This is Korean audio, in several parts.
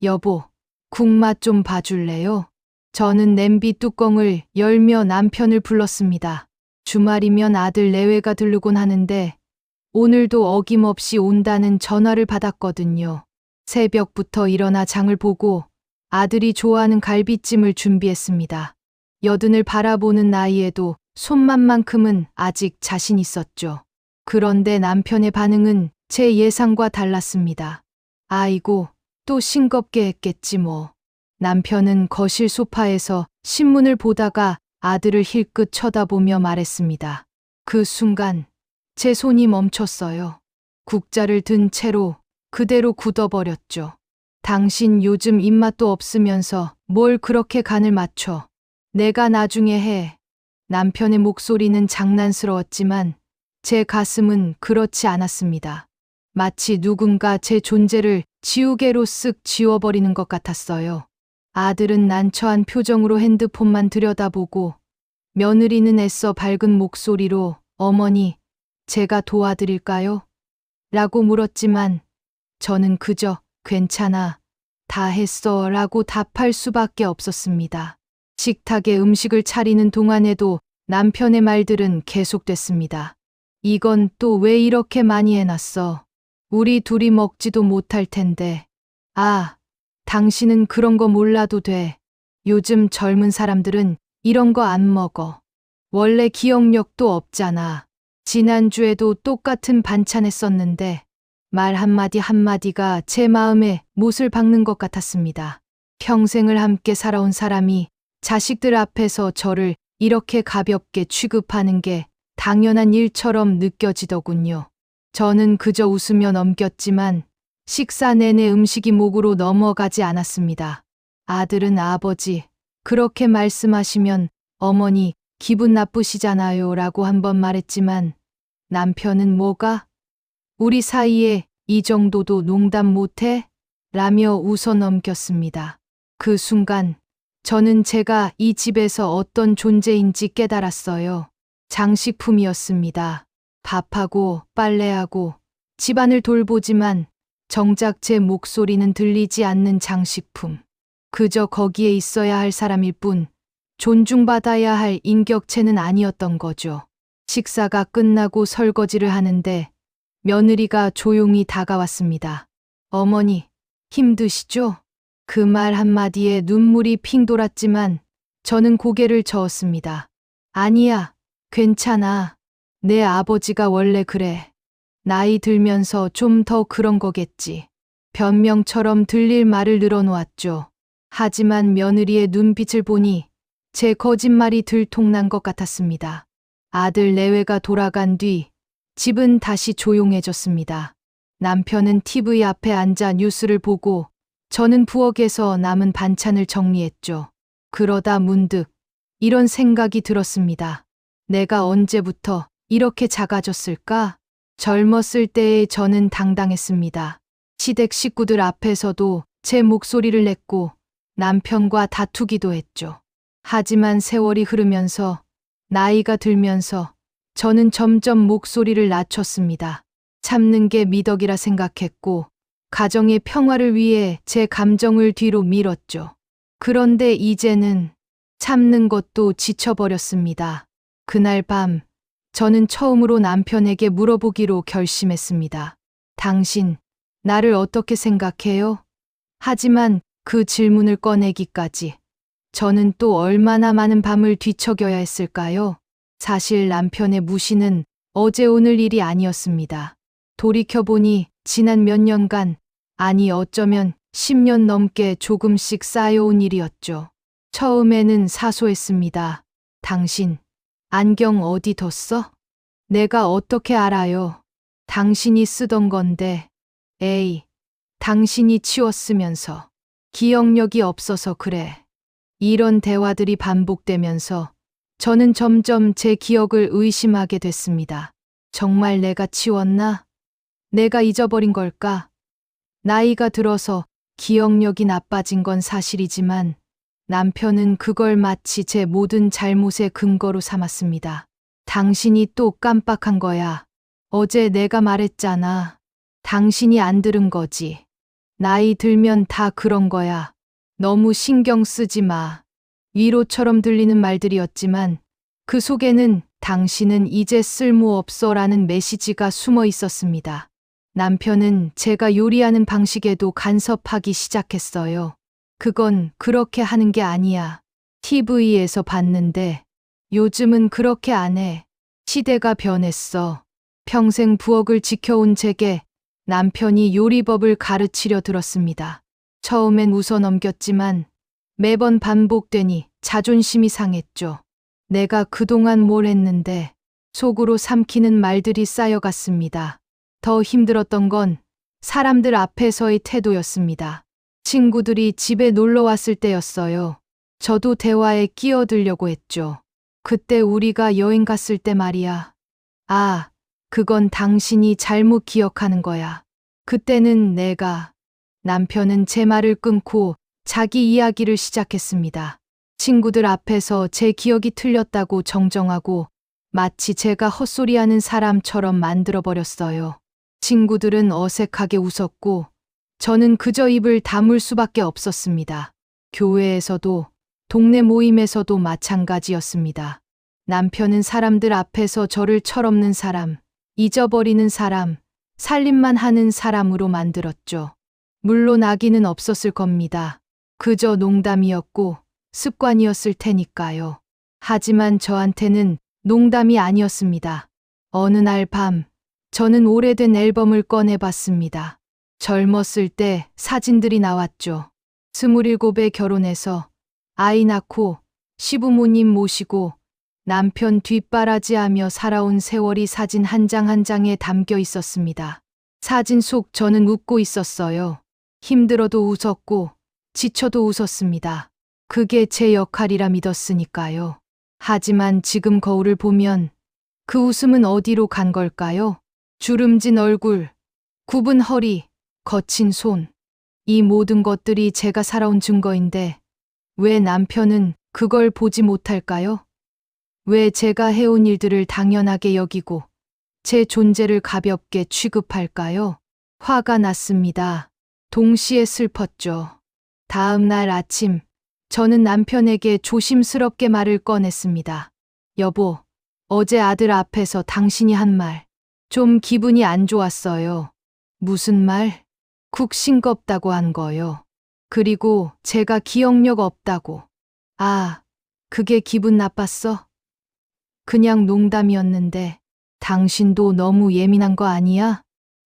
여보, 국맛 좀 봐줄래요? 저는 냄비 뚜껑을 열며 남편을 불렀습니다. 주말이면 아들 내외가 들르곤 하는데 오늘도 어김없이 온다는 전화를 받았거든요. 새벽부터 일어나 장을 보고 아들이 좋아하는 갈비찜을 준비했습니다. 여든을 바라보는 나이에도 손맛만큼은 아직 자신 있었죠. 그런데 남편의 반응은 제 예상과 달랐습니다. 아이고, 또 싱겁게 했겠지 뭐. 남편은 거실 소파에서 신문을 보다가 아들을 힐끗 쳐다보며 말했습니다. 그 순간 제 손이 멈췄어요. 국자를 든 채로 그대로 굳어버렸죠. 당신 요즘 입맛도 없으면서 뭘 그렇게 간을 맞춰. 내가 나중에 해. 남편의 목소리는 장난스러웠지만 제 가슴은 그렇지 않았습니다. 마치 누군가 제 존재를 지우개로 쓱 지워버리는 것 같았어요. 아들은 난처한 표정으로 핸드폰만 들여다보고 며느리는 애써 밝은 목소리로 어머니, 제가 도와드릴까요? 라고 물었지만 저는 그저 괜찮아, 다 했어 라고 답할 수밖에 없었습니다. 식탁에 음식을 차리는 동안에도 남편의 말들은 계속됐습니다. 이건 또 왜 이렇게 많이 해놨어? 우리 둘이 먹지도 못할 텐데. 아, 당신은 그런 거 몰라도 돼. 요즘 젊은 사람들은 이런 거 안 먹어. 원래 기억력도 없잖아. 지난주에도 똑같은 반찬 했었는데 말 한마디 한마디가 제 마음에 못을 박는 것 같았습니다. 평생을 함께 살아온 사람이 자식들 앞에서 저를 이렇게 가볍게 취급하는 게 당연한 일처럼 느껴지더군요. 저는 그저 웃으며 넘겼지만 식사 내내 음식이 목으로 넘어가지 않았습니다. 아들은 아버지, 그렇게 말씀하시면 어머니 기분 나쁘시잖아요 라고 한 번 말했지만 남편은 뭐가? 우리 사이에 이 정도도 농담 못해? 라며 웃어 넘겼습니다. 그 순간 저는 제가 이 집에서 어떤 존재인지 깨달았어요. 장식품이었습니다. 밥하고 빨래하고 집안을 돌보지만 정작 제 목소리는 들리지 않는 장식품. 그저 거기에 있어야 할 사람일 뿐 존중받아야 할 인격체는 아니었던 거죠. 식사가 끝나고 설거지를 하는데 며느리가 조용히 다가왔습니다. 어머니, 힘드시죠? 그 말 한마디에 눈물이 핑 돌았지만 저는 고개를 저었습니다. 아니야, 괜찮아. 내 아버지가 원래 그래. 나이 들면서 좀 더 그런 거겠지. 변명처럼 들릴 말을 늘어놓았죠. 하지만 며느리의 눈빛을 보니 제 거짓말이 들통난 것 같았습니다. 아들 내외가 돌아간 뒤 집은 다시 조용해졌습니다. 남편은 TV 앞에 앉아 뉴스를 보고 저는 부엌에서 남은 반찬을 정리했죠. 그러다 문득 이런 생각이 들었습니다. 내가 언제부터 이렇게 작아졌을까? 젊었을 때의 저는 당당했습니다. 시댁 식구들 앞에서도 제 목소리를 냈고 남편과 다투기도 했죠. 하지만 세월이 흐르면서 나이가 들면서 저는 점점 목소리를 낮췄습니다. 참는 게 미덕이라 생각했고 가정의 평화를 위해 제 감정을 뒤로 밀었죠. 그런데 이제는 참는 것도 지쳐버렸습니다. 그날 밤 저는 처음으로 남편에게 물어보기로 결심했습니다. 당신, 나를 어떻게 생각해요? 하지만 그 질문을 꺼내기까지 저는 또 얼마나 많은 밤을 뒤척여야 했을까요? 사실 남편의 무시는 어제 오늘 일이 아니었습니다. 돌이켜보니 지난 몇 년간, 아니 어쩌면 10년 넘게 조금씩 쌓여온 일이었죠. 처음에는 사소했습니다. 당신, 안경 어디 뒀어? 내가 어떻게 알아요? 당신이 쓰던 건데. 에이, 당신이 치웠으면서. 기억력이 없어서 그래. 이런 대화들이 반복되면서 저는 점점 제 기억을 의심하게 됐습니다. 정말 내가 치웠나? 내가 잊어버린 걸까? 나이가 들어서 기억력이 나빠진 건 사실이지만 남편은 그걸 마치 제 모든 잘못의 근거로 삼았습니다. 당신이 또 깜빡한 거야. 어제 내가 말했잖아. 당신이 안 들은 거지. 나이 들면 다 그런 거야. 너무 신경 쓰지 마. 위로처럼 들리는 말들이었지만 그 속에는 당신은 이제 쓸모없어 라는 메시지가 숨어 있었습니다. 남편은 제가 요리하는 방식에도 간섭하기 시작했어요. 그건 그렇게 하는 게 아니야. TV에서 봤는데 요즘은 그렇게 안 해. 시대가 변했어. 평생 부엌을 지켜온 제게 남편이 요리법을 가르치려 들었습니다. 처음엔 웃어 넘겼지만 매번 반복되니 자존심이 상했죠. 내가 그동안 뭘 했는데 속으로 삼키는 말들이 쌓여갔습니다. 더 힘들었던 건 사람들 앞에서의 태도였습니다. 친구들이 집에 놀러 왔을 때였어요. 저도 대화에 끼어들려고 했죠. 그때 우리가 여행 갔을 때 말이야. 아, 그건 당신이 잘못 기억하는 거야. 그때는 남편은 제 말을 끊고 자기 이야기를 시작했습니다. 친구들 앞에서 제 기억이 틀렸다고 정정하고 마치 제가 헛소리하는 사람처럼 만들어버렸어요. 친구들은 어색하게 웃었고 저는 그저 입을 다물 수밖에 없었습니다. 교회에서도 동네 모임에서도 마찬가지였습니다. 남편은 사람들 앞에서 저를 철없는 사람, 잊어버리는 사람, 살림만 하는 사람으로 만들었죠. 물론 악의는 없었을 겁니다. 그저 농담이었고 습관이었을 테니까요. 하지만 저한테는 농담이 아니었습니다. 어느 날 밤, 저는 오래된 앨범을 꺼내봤습니다. 젊었을 때 사진들이 나왔죠. 27에 결혼해서 아이 낳고 시부모님 모시고 남편 뒷바라지하며 살아온 세월이 사진 한 장 한 장에 담겨 있었습니다. 사진 속 저는 웃고 있었어요. 힘들어도 웃었고 지쳐도 웃었습니다. 그게 제 역할이라 믿었으니까요. 하지만 지금 거울을 보면 그 웃음은 어디로 간 걸까요? 주름진 얼굴, 굽은 허리, 거친 손. 이 모든 것들이 제가 살아온 증거인데 왜 남편은 그걸 보지 못할까요? 왜 제가 해온 일들을 당연하게 여기고 제 존재를 가볍게 취급할까요? 화가 났습니다. 동시에 슬펐죠. 다음 날 아침, 저는 남편에게 조심스럽게 말을 꺼냈습니다. 여보, 어제 아들 앞에서 당신이 한 말, 좀 기분이 안 좋았어요. 무슨 말? 쿡 싱겁다고 한 거요. 그리고 제가 기억력 없다고. 아, 그게 기분 나빴어? 그냥 농담이었는데 당신도 너무 예민한 거 아니야?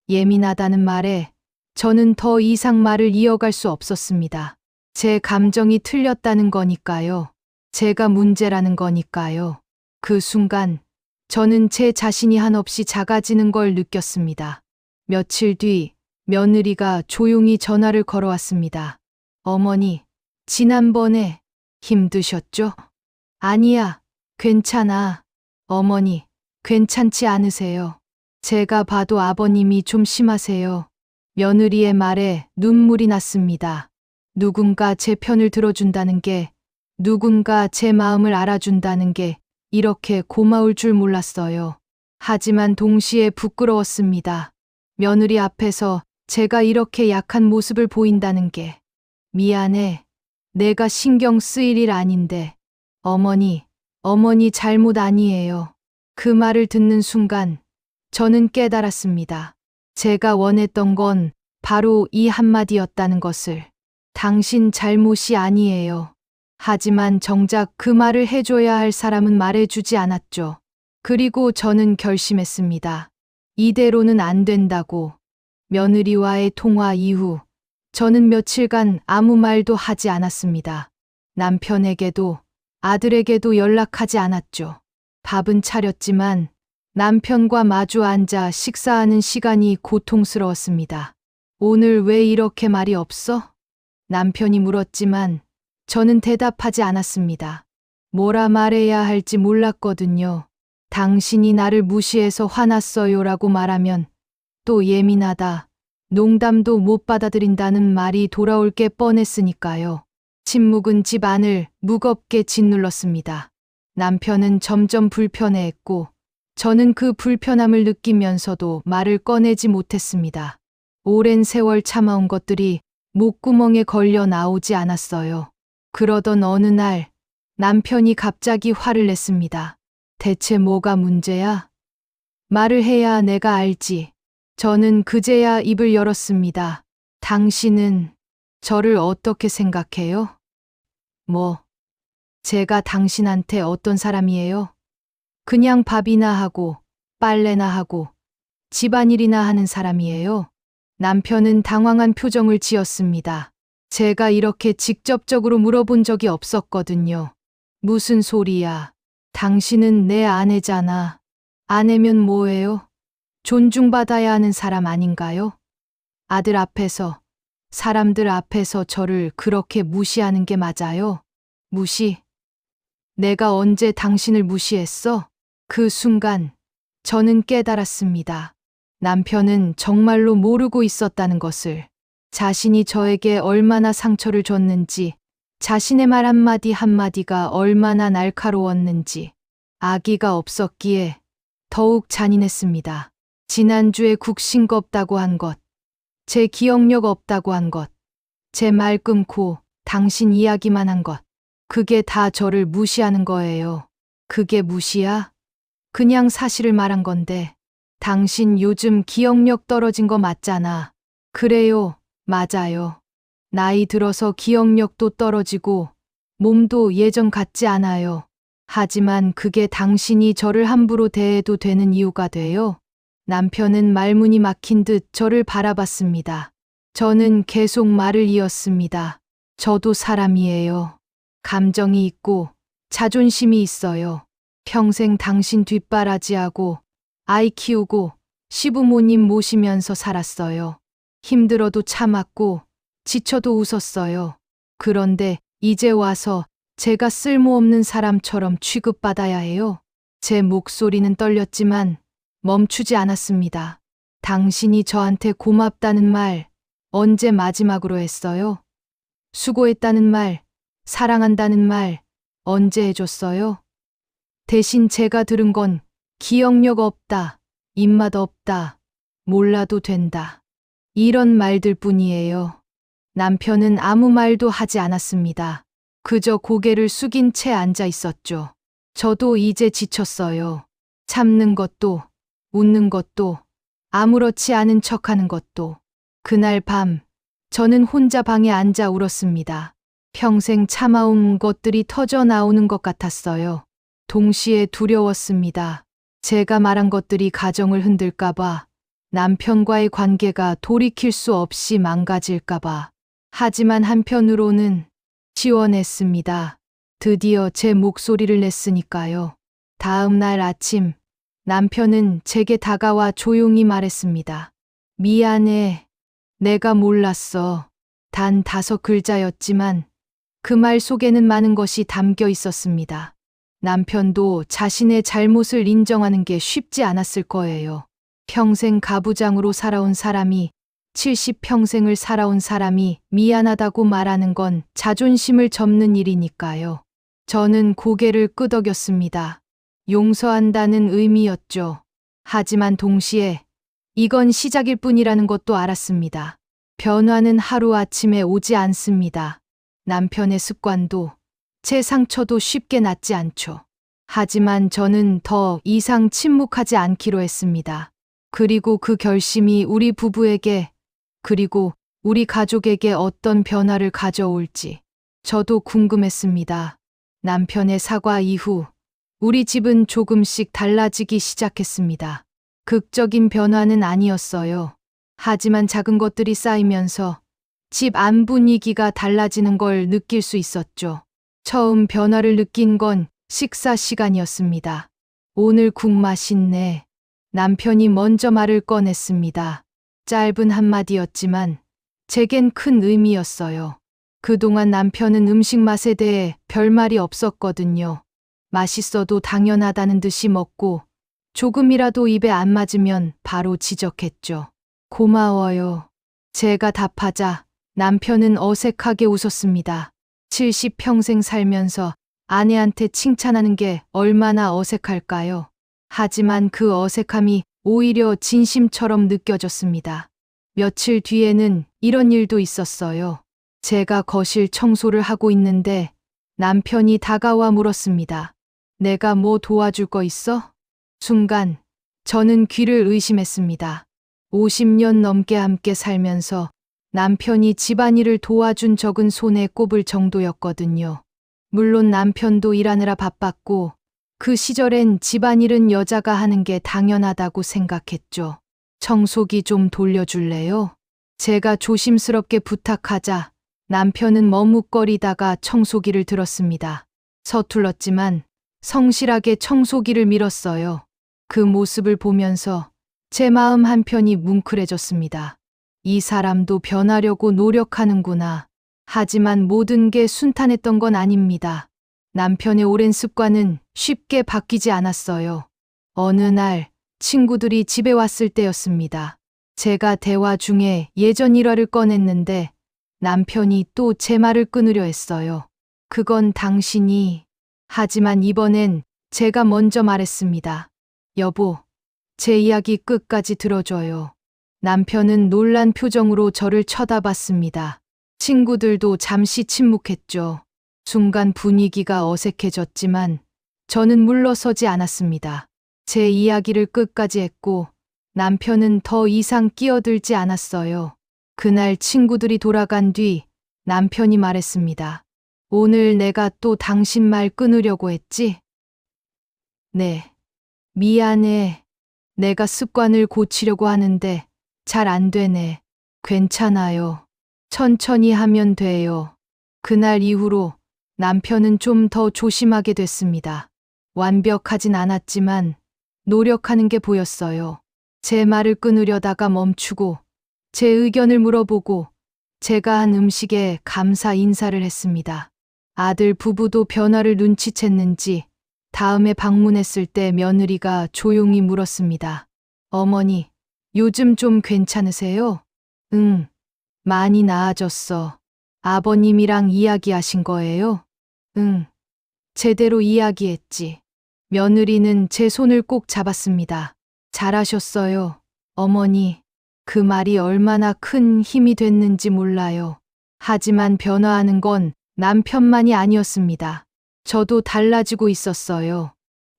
예민하다는 말에 저는 더 이상 말을 이어갈 수 없었습니다. 제 감정이 틀렸다는 거니까요. 제가 문제라는 거니까요. 그 순간 저는 제 자신이 한없이 작아지는 걸 느꼈습니다. 며칠 뒤 며느리가 조용히 전화를 걸어왔습니다. 어머니, 지난번에 힘드셨죠? 아니야, 괜찮아. 어머니, 괜찮지 않으세요? 제가 봐도 아버님이 좀 심하세요. 며느리의 말에 눈물이 났습니다. 누군가 제 편을 들어준다는 게, 누군가 제 마음을 알아준다는 게 이렇게 고마울 줄 몰랐어요. 하지만 동시에 부끄러웠습니다. 며느리 앞에서 제가 이렇게 약한 모습을 보인다는 게. 미안해. 내가 신경 쓰일 일 아닌데. 어머니 잘못 아니에요. 그 말을 듣는 순간 저는 깨달았습니다. 제가 원했던 건 바로 이 한마디였다는 것을. 당신 잘못이 아니에요. 하지만 정작 그 말을 해줘야 할 사람은 말해주지 않았죠. 그리고 저는 결심했습니다. 이대로는 안 된다고. 며느리와의 통화 이후 저는 며칠간 아무 말도 하지 않았습니다. 남편에게도 아들에게도 연락하지 않았죠. 밥은 차렸지만 남편과 마주 앉아 식사하는 시간이 고통스러웠습니다. 오늘 왜 이렇게 말이 없어? 남편이 물었지만 저는 대답하지 않았습니다. 뭐라 말해야 할지 몰랐거든요. 당신이 나를 무시해서 화났어요라고 말하면 또 예민하다, 농담도 못 받아들인다는 말이 돌아올 게 뻔했으니까요. 침묵은 집 안을 무겁게 짓눌렀습니다. 남편은 점점 불편해했고 저는 그 불편함을 느끼면서도 말을 꺼내지 못했습니다. 오랜 세월 참아온 것들이 목구멍에 걸려 나오지 않았어요. 그러던 어느 날 남편이 갑자기 화를 냈습니다. 대체 뭐가 문제야? 말을 해야 내가 알지. 저는 그제야 입을 열었습니다. 당신은 저를 어떻게 생각해요? 뭐, 제가 당신한테 어떤 사람이에요? 그냥 밥이나 하고, 빨래나 하고, 집안일이나 하는 사람이에요. 남편은 당황한 표정을 지었습니다. 제가 이렇게 직접적으로 물어본 적이 없었거든요. 무슨 소리야? 당신은 내 아내잖아. 아내면 뭐예요? 존중받아야 하는 사람 아닌가요? 아들 앞에서, 사람들 앞에서 저를 그렇게 무시하는 게 맞아요? 무시? 내가 언제 당신을 무시했어? 그 순간 저는 깨달았습니다. 남편은 정말로 모르고 있었다는 것을. 자신이 저에게 얼마나 상처를 줬는지, 자신의 말 한마디 한마디가 얼마나 날카로웠는지. 아기가 없었기에 더욱 잔인했습니다. 지난주에 국 싱겁다고 한 것, 제 기억력 없다고 한 것, 제 말 끊고 당신 이야기만 한 것, 그게 다 저를 무시하는 거예요. 그게 무시야? 그냥 사실을 말한 건데. 당신 요즘 기억력 떨어진 거 맞잖아. 그래요, 맞아요. 나이 들어서 기억력도 떨어지고 몸도 예전 같지 않아요. 하지만 그게 당신이 저를 함부로 대해도 되는 이유가 돼요? 남편은 말문이 막힌 듯 저를 바라봤습니다. 저는 계속 말을 이었습니다. 저도 사람이에요. 감정이 있고 자존심이 있어요. 평생 당신 뒷바라지하고 아이 키우고 시부모님 모시면서 살았어요. 힘들어도 참았고 지쳐도 웃었어요. 그런데 이제 와서 제가 쓸모없는 사람처럼 취급받아야 해요. 제 목소리는 떨렸지만 멈추지 않았습니다. 당신이 저한테 고맙다는 말 언제 마지막으로 했어요? 수고했다는 말, 사랑한다는 말 언제 해줬어요? 대신 제가 들은 건 기억력 없다, 입맛 없다, 몰라도 된다. 이런 말들 뿐이에요. 남편은 아무 말도 하지 않았습니다. 그저 고개를 숙인 채 앉아 있었죠. 저도 이제 지쳤어요. 참는 것도, 웃는 것도, 아무렇지 않은 척하는 것도. 그날 밤, 저는 혼자 방에 앉아 울었습니다. 평생 참아온 것들이 터져 나오는 것 같았어요. 동시에 두려웠습니다. 제가 말한 것들이 가정을 흔들까봐, 남편과의 관계가 돌이킬 수 없이 망가질까봐. 하지만 한편으로는 시원했습니다. 드디어 제 목소리를 냈으니까요. 다음 날 아침, 남편은 제게 다가와 조용히 말했습니다. 미안해. 내가 몰랐어. 단 5글자였지만 그 말 속에는 많은 것이 담겨 있었습니다. 남편도 자신의 잘못을 인정하는 게 쉽지 않았을 거예요. 평생 가부장으로 살아온 사람이 70평생을 살아온 사람이 미안하다고 말하는 건 자존심을 접는 일이니까요. 저는 고개를 끄덕였습니다. 용서한다는 의미였죠. 하지만 동시에 이건 시작일 뿐이라는 것도 알았습니다. 변화는 하루아침에 오지 않습니다. 남편의 습관도 제 상처도 쉽게 낫지 않죠. 하지만 저는 더 이상 침묵하지 않기로 했습니다. 그리고 그 결심이 우리 부부에게, 그리고 우리 가족에게 어떤 변화를 가져올지 저도 궁금했습니다. 남편의 사과 이후 우리 집은 조금씩 달라지기 시작했습니다. 극적인 변화는 아니었어요. 하지만 작은 것들이 쌓이면서 집 안 분위기가 달라지는 걸 느낄 수 있었죠. 처음 변화를 느낀 건 식사 시간이었습니다. 오늘 국 맛있네. 남편이 먼저 말을 꺼냈습니다. 짧은 한마디였지만 제겐 큰 의미였어요. 그동안 남편은 음식 맛에 대해 별말이 없었거든요. 맛있어도 당연하다는 듯이 먹고 조금이라도 입에 안 맞으면 바로 지적했죠. 고마워요. 제가 답하자 남편은 어색하게 웃었습니다. 70평생 살면서 아내한테 칭찬하는 게 얼마나 어색할까요? 하지만 그 어색함이 오히려 진심처럼 느껴졌습니다. 며칠 뒤에는 이런 일도 있었어요. 제가 거실 청소를 하고 있는데 남편이 다가와 물었습니다. 내가 뭐 도와줄 거 있어? 순간 저는 귀를 의심했습니다. 50년 넘게 함께 살면서 남편이 집안일을 도와준 적은 손에 꼽을 정도였거든요. 물론 남편도 일하느라 바빴고 그 시절엔 집안일은 여자가 하는 게 당연하다고 생각했죠. 청소기 좀 돌려줄래요? 제가 조심스럽게 부탁하자 남편은 머뭇거리다가 청소기를 들었습니다. 서툴렀지만 성실하게 청소기를 밀었어요. 그 모습을 보면서 제 마음 한편이 뭉클해졌습니다. 이 사람도 변하려고 노력하는구나. 하지만 모든 게 순탄했던 건 아닙니다. 남편의 오랜 습관은 쉽게 바뀌지 않았어요. 어느 날 친구들이 집에 왔을 때였습니다. 제가 대화 중에 예전 일화를 꺼냈는데 남편이 또 제 말을 끊으려 했어요. 그건 당신이... 하지만 이번엔 제가 먼저 말했습니다. 여보, 제 이야기 끝까지 들어줘요. 남편은 놀란 표정으로 저를 쳐다봤습니다. 친구들도 잠시 침묵했죠. 순간 분위기가 어색해졌지만 저는 물러서지 않았습니다. 제 이야기를 끝까지 했고 남편은 더 이상 끼어들지 않았어요. 그날 친구들이 돌아간 뒤 남편이 말했습니다. 오늘 내가 또 당신 말 끊으려고 했지? 네. 미안해. 내가 습관을 고치려고 하는데 잘 안 되네. 괜찮아요. 천천히 하면 돼요. 그날 이후로 남편은 좀 더 조심하게 됐습니다. 완벽하진 않았지만 노력하는 게 보였어요. 제 말을 끊으려다가 멈추고 제 의견을 물어보고 제가 한 음식에 감사 인사를 했습니다. 아들 부부도 변화를 눈치챘는지 다음에 방문했을 때 며느리가 조용히 물었습니다. 어머니, 요즘 좀 괜찮으세요? 응, 많이 나아졌어. 아버님이랑 이야기하신 거예요? 응, 제대로 이야기했지. 며느리는 제 손을 꼭 잡았습니다. 잘하셨어요, 어머니. 그 말이 얼마나 큰 힘이 됐는지 몰라요. 하지만 변화하는 건 남편만이 아니었습니다. 저도 달라지고 있었어요.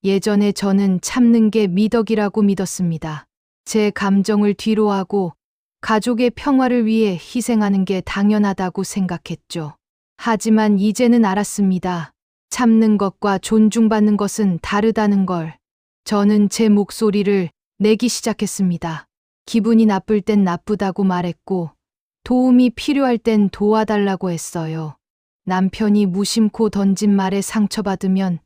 예전에 저는 참는 게 미덕이라고 믿었습니다. 제 감정을 뒤로하고 가족의 평화를 위해 희생하는 게 당연하다고 생각했죠. 하지만 이제는 알았습니다. 참는 것과 존중받는 것은 다르다는 걸. 저는 제 목소리를 내기 시작했습니다. 기분이 나쁠 땐 나쁘다고 말했고 도움이 필요할 땐 도와달라고 했어요. 남편이 무심코 던진 말에 상처받으면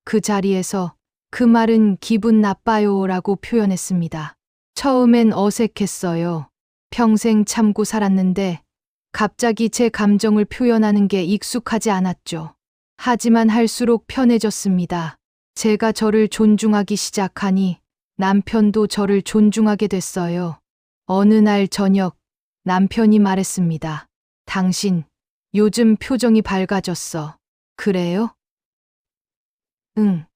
그 자리에서 그 말은 기분 나빠요 라고 표현했습니다. 처음엔 어색했어요. 평생 참고 살았는데 갑자기 제 감정을 표현하는 게 익숙하지 않았죠. 하지만 할수록 편해졌습니다. 제가 저를 존중하기 시작하니 남편도 저를 존중하게 됐어요. 어느 날 저녁 남편이 말했습니다. 당신 요즘 표정이 밝아졌어. 그래요? 응.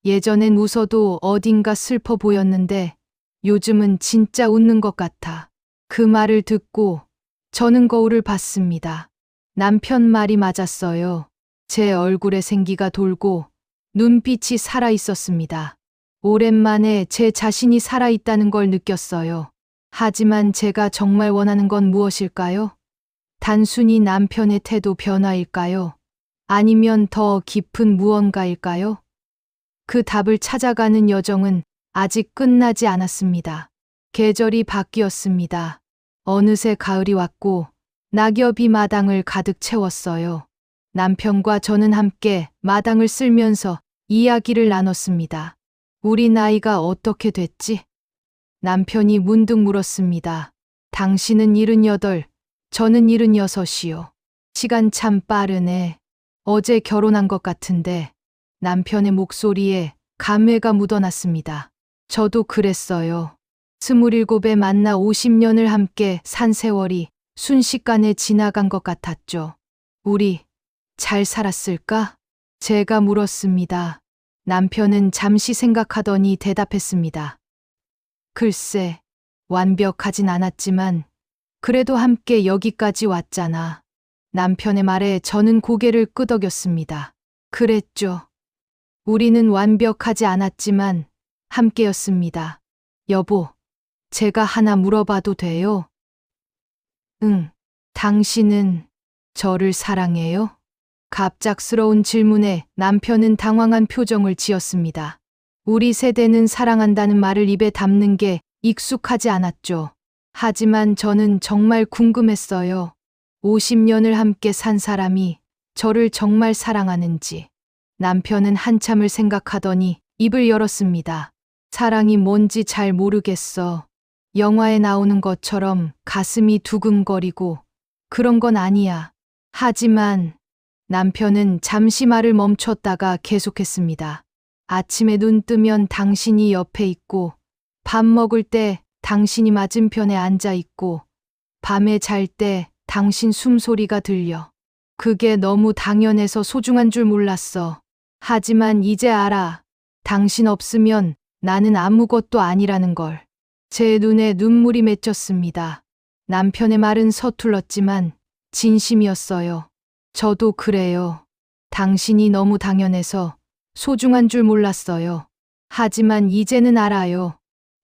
예전엔 웃어도 어딘가 슬퍼 보였는데 요즘은 진짜 웃는 것 같아. 그 말을 듣고 저는 거울을 봤습니다. 남편 말이 맞았어요. 제 얼굴에 생기가 돌고 눈빛이 살아 있었습니다. 오랜만에 제 자신이 살아있다는 걸 느꼈어요. 하지만 제가 정말 원하는 건 무엇일까요? 단순히 남편의 태도 변화일까요? 아니면 더 깊은 무언가일까요? 그 답을 찾아가는 여정은 아직 끝나지 않았습니다. 계절이 바뀌었습니다. 어느새 가을이 왔고 낙엽이 마당을 가득 채웠어요. 남편과 저는 함께 마당을 쓸면서 이야기를 나눴습니다. 우리 나이가 어떻게 됐지? 남편이 문득 물었습니다. 당신은 78, 저는 76이요. 시간 참 빠르네. 어제 결혼한 것 같은데 남편의 목소리에 감회가 묻어났습니다. 저도 그랬어요. 27에 만나 50년을 함께 산 세월이 순식간에 지나간 것 같았죠. 우리 잘 살았을까? 제가 물었습니다. 남편은 잠시 생각하더니 대답했습니다. 글쎄, 완벽하진 않았지만 그래도 함께 여기까지 왔잖아. 남편의 말에 저는 고개를 끄덕였습니다. 그랬죠. 우리는 완벽하지 않았지만 함께였습니다. 여보, 제가 하나 물어봐도 돼요? 응. 당신은 저를 사랑해요? 갑작스러운 질문에 남편은 당황한 표정을 지었습니다. 우리 세대는 사랑한다는 말을 입에 담는 게 익숙하지 않았죠. 하지만 저는 정말 궁금했어요. 50년을 함께 산 사람이 저를 정말 사랑하는지. 남편은 한참을 생각하더니 입을 열었습니다. 사랑이 뭔지 잘 모르겠어. 영화에 나오는 것처럼 가슴이 두근거리고 그런 건 아니야. 하지만 남편은 잠시 말을 멈췄다가 계속했습니다. 아침에 눈 뜨면 당신이 옆에 있고, 밥 먹을 때 당신이 맞은편에 앉아 있고, 밤에 잘 때 당신 숨소리가 들려. 그게 너무 당연해서 소중한 줄 몰랐어. 하지만 이제 알아. 당신 없으면 나는 아무것도 아니라는 걸. 제 눈에 눈물이 맺혔습니다. 남편의 말은 서툴렀지만 진심이었어요. 저도 그래요. 당신이 너무 당연해서 소중한 줄 몰랐어요. 하지만 이제는 알아요.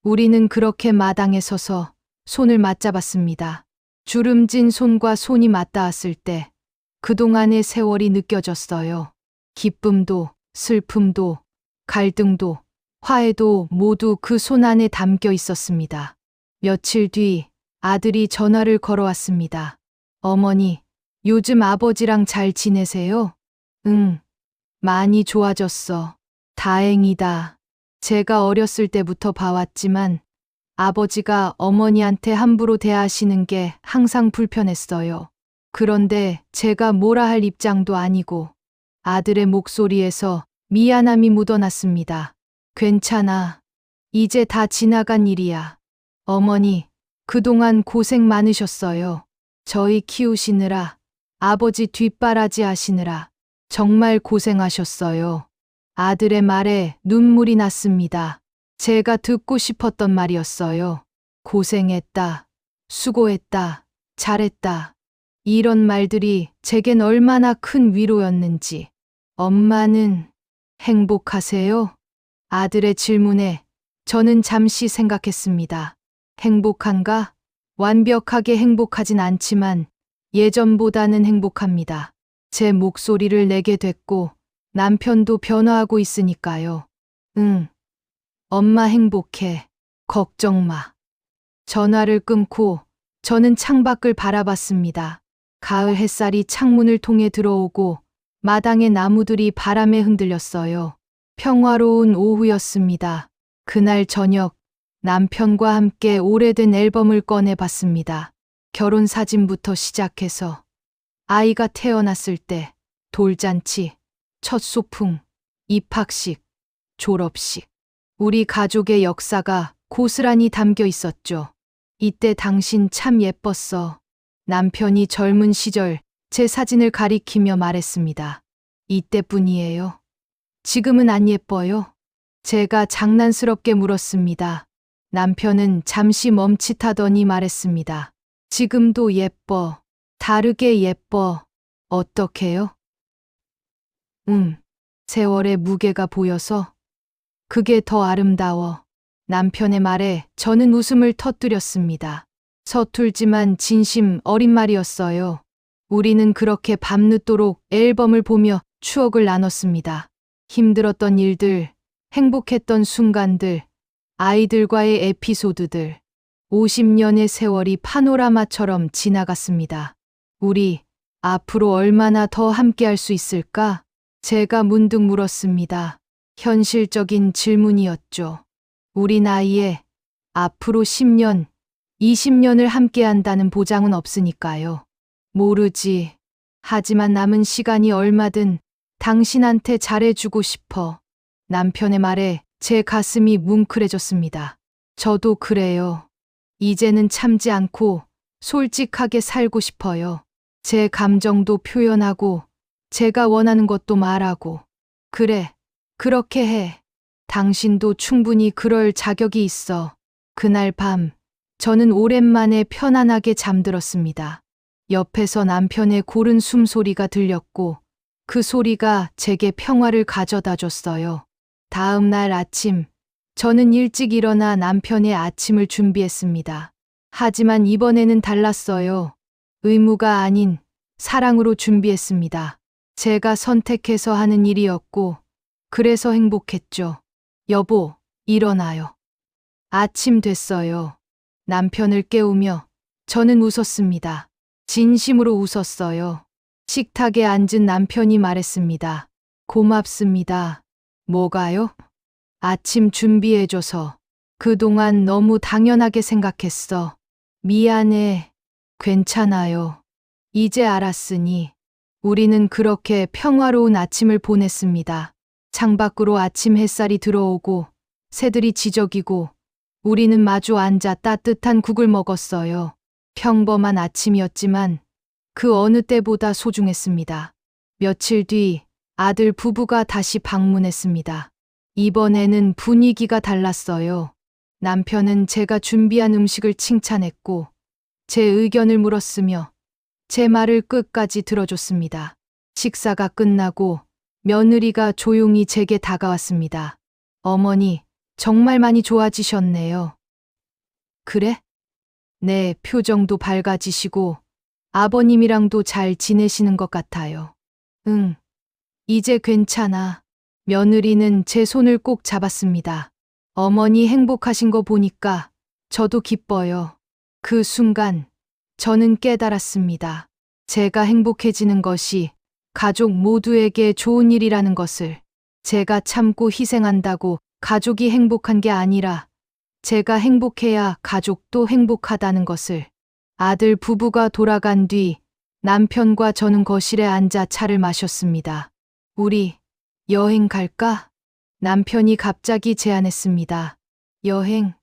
우리는 그렇게 마당에 서서 손을 맞잡았습니다. 주름진 손과 손이 맞닿았을 때 그동안의 세월이 느껴졌어요. 기쁨도, 슬픔도, 갈등도, 화해도 모두 그 손 안에 담겨 있었습니다. 며칠 뒤 아들이 전화를 걸어왔습니다. 어머니, 요즘 아버지랑 잘 지내세요? 응, 많이 좋아졌어. 다행이다. 제가 어렸을 때부터 봐왔지만 아버지가 어머니한테 함부로 대하시는 게 항상 불편했어요. 그런데 제가 뭐라 할 입장도 아니고 아들의 목소리에서 미안함이 묻어났습니다. 괜찮아. 이제 다 지나간 일이야. 어머니, 그동안 고생 많으셨어요. 저희 키우시느라, 아버지 뒷바라지 하시느라 정말 고생하셨어요. 아들의 말에 눈물이 났습니다. 제가 듣고 싶었던 말이었어요. 고생했다. 수고했다. 잘했다. 이런 말들이 제겐 얼마나 큰 위로였는지. 엄마는 행복하세요? 아들의 질문에 저는 잠시 생각했습니다. 행복한가? 완벽하게 행복하진 않지만 예전보다는 행복합니다. 제 목소리를 내게 됐고 남편도 변화하고 있으니까요. 응. 엄마 행복해. 걱정 마. 전화를 끊고 저는 창밖을 바라봤습니다. 가을 햇살이 창문을 통해 들어오고 마당의 나무들이 바람에 흔들렸어요. 평화로운 오후였습니다. 그날 저녁 남편과 함께 오래된 앨범을 꺼내 봤습니다. 결혼 사진부터 시작해서 아이가 태어났을 때, 돌잔치, 첫 소풍, 입학식, 졸업식. 우리 가족의 역사가 고스란히 담겨 있었죠. 이때 당신 참 예뻤어. 남편이 젊은 시절 제 사진을 가리키며 말했습니다. 이때뿐이에요. 지금은 안 예뻐요? 제가 장난스럽게 물었습니다. 남편은 잠시 멈칫하더니 말했습니다. 지금도 예뻐. 다르게 예뻐. 어떻게요? 세월의 무게가 보여서 그게 더 아름다워. 남편의 말에 저는 웃음을 터뜨렸습니다. 서툴지만 진심 어린 말이었어요. 우리는 그렇게 밤늦도록 앨범을 보며 추억을 나눴습니다. 힘들었던 일들, 행복했던 순간들, 아이들과의 에피소드들. 50년의 세월이 파노라마처럼 지나갔습니다. 우리 앞으로 얼마나 더 함께할 수 있을까? 제가 문득 물었습니다. 현실적인 질문이었죠. 우리 나이에 앞으로 10년, 20년을 함께한다는 보장은 없으니까요. 모르지. 하지만 남은 시간이 얼마든 당신한테 잘해주고 싶어. 남편의 말에 제 가슴이 뭉클해졌습니다. 저도 그래요. 이제는 참지 않고 솔직하게 살고 싶어요. 제 감정도 표현하고 제가 원하는 것도 말하고. 그래, 그렇게 해. 당신도 충분히 그럴 자격이 있어. 그날 밤 저는 오랜만에 편안하게 잠들었습니다. 옆에서 남편의 고른 숨소리가 들렸고 그 소리가 제게 평화를 가져다 줬어요. 다음 날 아침, 저는 일찍 일어나 남편의 아침을 준비했습니다. 하지만 이번에는 달랐어요. 의무가 아닌 사랑으로 준비했습니다. 제가 선택해서 하는 일이었고, 그래서 행복했죠. 여보, 일어나요. 아침 됐어요. 남편을 깨우며 저는 웃었습니다. 진심으로 웃었어요. 식탁에 앉은 남편이 말했습니다. 고맙습니다. 뭐가요? 아침 준비해줘서. 그동안 너무 당연하게 생각했어. 미안해. 괜찮아요. 이제 알았으니. 우리는 그렇게 평화로운 아침을 보냈습니다. 창밖으로 아침 햇살이 들어오고 새들이 지저귀고 우리는 마주 앉아 따뜻한 국을 먹었어요. 평범한 아침이었지만 그 어느 때보다 소중했습니다. 며칠 뒤 아들 부부가 다시 방문했습니다. 이번에는 분위기가 달랐어요. 남편은 제가 준비한 음식을 칭찬했고 제 의견을 물었으며 제 말을 끝까지 들어줬습니다. 식사가 끝나고 며느리가 조용히 제게 다가왔습니다. 어머니, 정말 많이 좋아지셨네요. 그래? 네, 표정도 밝아지시고 아버님이랑도 잘 지내시는 것 같아요. 응, 이제 괜찮아. 며느리는 제 손을 꼭 잡았습니다. 어머니 행복하신 거 보니까 저도 기뻐요. 그 순간 저는 깨달았습니다. 제가 행복해지는 것이 가족 모두에게 좋은 일이라는 것을. 제가 참고 희생한다고 가족이 행복한 게 아니라 제가 행복해야 가족도 행복하다는 것을. 아들 부부가 돌아간 뒤 남편과 저는 거실에 앉아 차를 마셨습니다. 우리 여행 갈까? 남편이 갑자기 제안했습니다. 여행?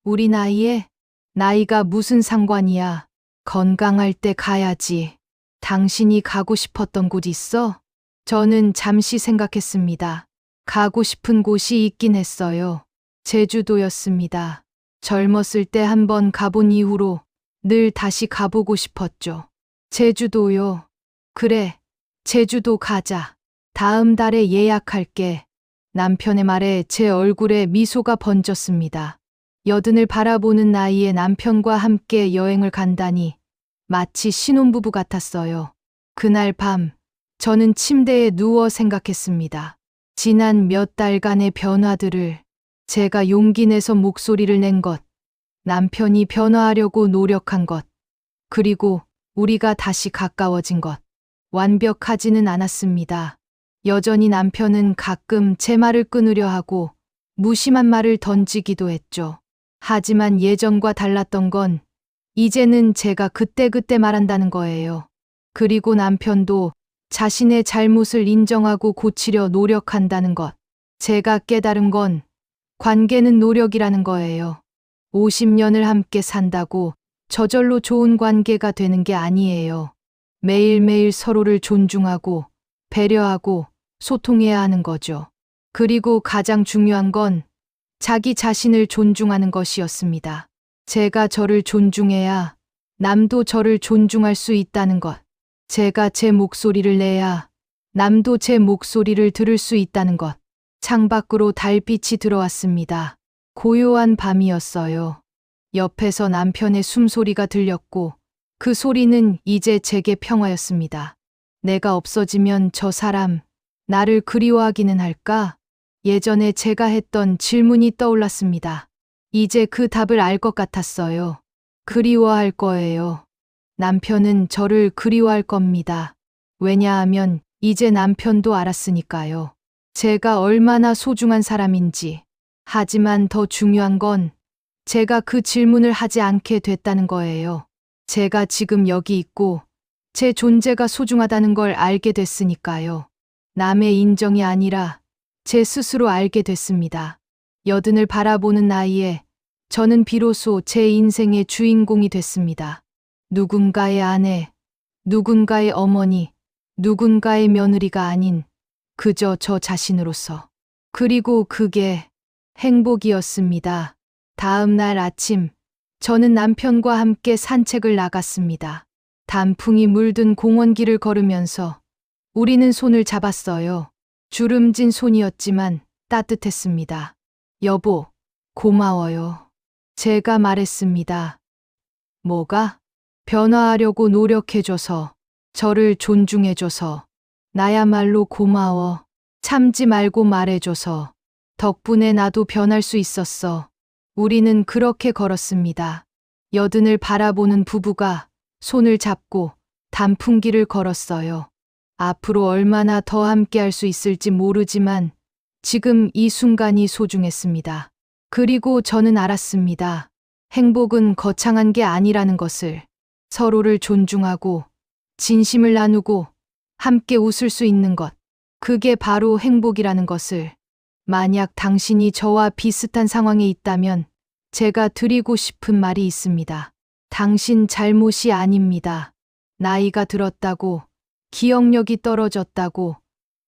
우리 나이에? 나이가 무슨 상관이야. 건강할 때 가야지. 당신이 가고 싶었던 곳 있어? 저는 잠시 생각했습니다. 가고 싶은 곳이 있긴 했어요. 제주도였습니다. 젊었을 때 한번 가본 이후로 늘 다시 가보고 싶었죠. 제주도요. 그래, 제주도 가자. 다음 달에 예약할게. 남편의 말에 제 얼굴에 미소가 번졌습니다. 여든을 바라보는 나이에 남편과 함께 여행을 간다니 마치 신혼부부 같았어요. 그날 밤, 저는 침대에 누워 생각했습니다. 지난 몇 달간의 변화들을, 제가 용기 내서 목소리를 낸 것, 남편이 변화하려고 노력한 것, 그리고 우리가 다시 가까워진 것. 완벽하지는 않았습니다. 여전히 남편은 가끔 제 말을 끊으려 하고 무심한 말을 던지기도 했죠. 하지만 예전과 달랐던 건 이제는 제가 그때그때 말한다는 거예요. 그리고 남편도 자신의 잘못을 인정하고 고치려 노력한다는 것. 제가 깨달은 건 관계는 노력이라는 거예요. 50년을 함께 산다고 저절로 좋은 관계가 되는 게 아니에요. 매일매일 서로를 존중하고 배려하고 소통해야 하는 거죠. 그리고 가장 중요한 건 자기 자신을 존중하는 것이었습니다. 제가 저를 존중해야 남도 저를 존중할 수 있다는 것. 제가 제 목소리를 내야 남도 제 목소리를 들을 수 있다는 것. 창밖으로 달빛이 들어왔습니다. 고요한 밤이었어요. 옆에서 남편의 숨소리가 들렸고 그 소리는 이제 제게 평화였습니다. 내가 없어지면 저 사람 나를 그리워하기는 할까? 예전에 제가 했던 질문이 떠올랐습니다. 이제 그 답을 알 것 같았어요. 그리워할 거예요. 남편은 저를 그리워할 겁니다. 왜냐하면 이제 남편도 알았으니까요. 제가 얼마나 소중한 사람인지. 하지만 더 중요한 건 제가 그 질문을 하지 않게 됐다는 거예요. 제가 지금 여기 있고 제 존재가 소중하다는 걸 알게 됐으니까요. 남의 인정이 아니라 제 스스로 알게 됐습니다. 여든을 바라보는 나이에 저는 비로소 제 인생의 주인공이 됐습니다. 누군가의 아내, 누군가의 어머니, 누군가의 며느리가 아닌 그저 저 자신으로서. 그리고 그게 행복이었습니다. 다음 날 아침, 저는 남편과 함께 산책을 나갔습니다. 단풍이 물든 공원길을 걸으면서 우리는 손을 잡았어요. 주름진 손이었지만 따뜻했습니다. 여보, 고마워요. 제가 말했습니다. 뭐가? 변화하려고 노력해줘서, 저를 존중해줘서, 나야말로 고마워. 참지 말고 말해줘서, 덕분에 나도 변할 수 있었어. 우리는 그렇게 걸었습니다. 여든을 바라보는 부부가 손을 잡고 단풍길을 걸었어요. 앞으로 얼마나 더 함께 할 수 있을지 모르지만 지금 이 순간이 소중했습니다. 그리고 저는 알았습니다. 행복은 거창한 게 아니라는 것을. 서로를 존중하고 진심을 나누고 함께 웃을 수 있는 것. 그게 바로 행복이라는 것을. 만약 당신이 저와 비슷한 상황에 있다면 제가 드리고 싶은 말이 있습니다. 당신 잘못이 아닙니다. 나이가 들었다고, 기억력이 떨어졌다고,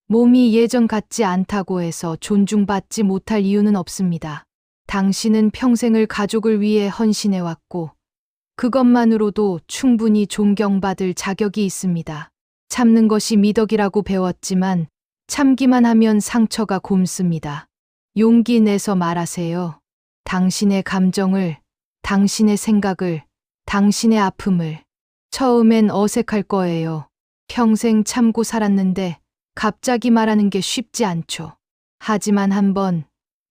몸이 예전 같지 않다고 해서 존중받지 못할 이유는 없습니다. 당신은 평생을 가족을 위해 헌신해왔고, 그것만으로도 충분히 존경받을 자격이 있습니다. 참는 것이 미덕이라고 배웠지만 참기만 하면 상처가 곪습니다. 용기 내서 말하세요. 당신의 감정을, 당신의 생각을, 당신의 아픔을. 처음엔 어색할 거예요. 평생 참고 살았는데 갑자기 말하는 게 쉽지 않죠. 하지만 한 번,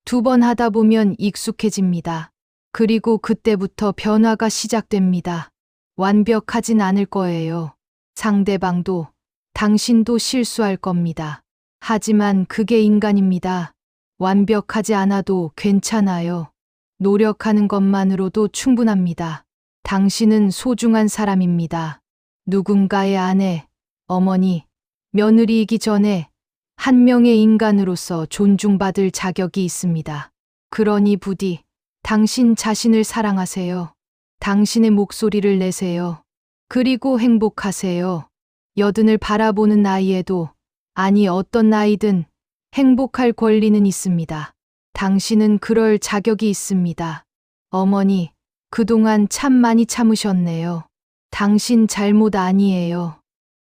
두 번 하다 보면 익숙해집니다. 그리고 그때부터 변화가 시작됩니다. 완벽하진 않을 거예요. 상대방도, 당신도 실수할 겁니다. 하지만 그게 인간입니다. 완벽하지 않아도 괜찮아요. 노력하는 것만으로도 충분합니다. 당신은 소중한 사람입니다. 누군가의 아내, 어머니, 며느리이기 전에 한 명의 인간으로서 존중받을 자격이 있습니다. 그러니 부디 당신 자신을 사랑하세요. 당신의 목소리를 내세요. 그리고 행복하세요. 여든을 바라보는 나이에도, 아니 어떤 나이든 행복할 권리는 있습니다. 당신은 그럴 자격이 있습니다. 어머니, 그동안 참 많이 참으셨네요. 당신 잘못 아니에요.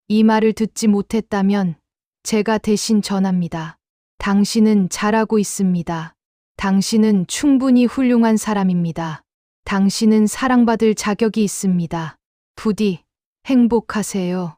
이 말을 듣지 못했다면 제가 대신 전합니다. 당신은 잘하고 있습니다. 당신은 충분히 훌륭한 사람입니다. 당신은 사랑받을 자격이 있습니다. 부디 행복하세요.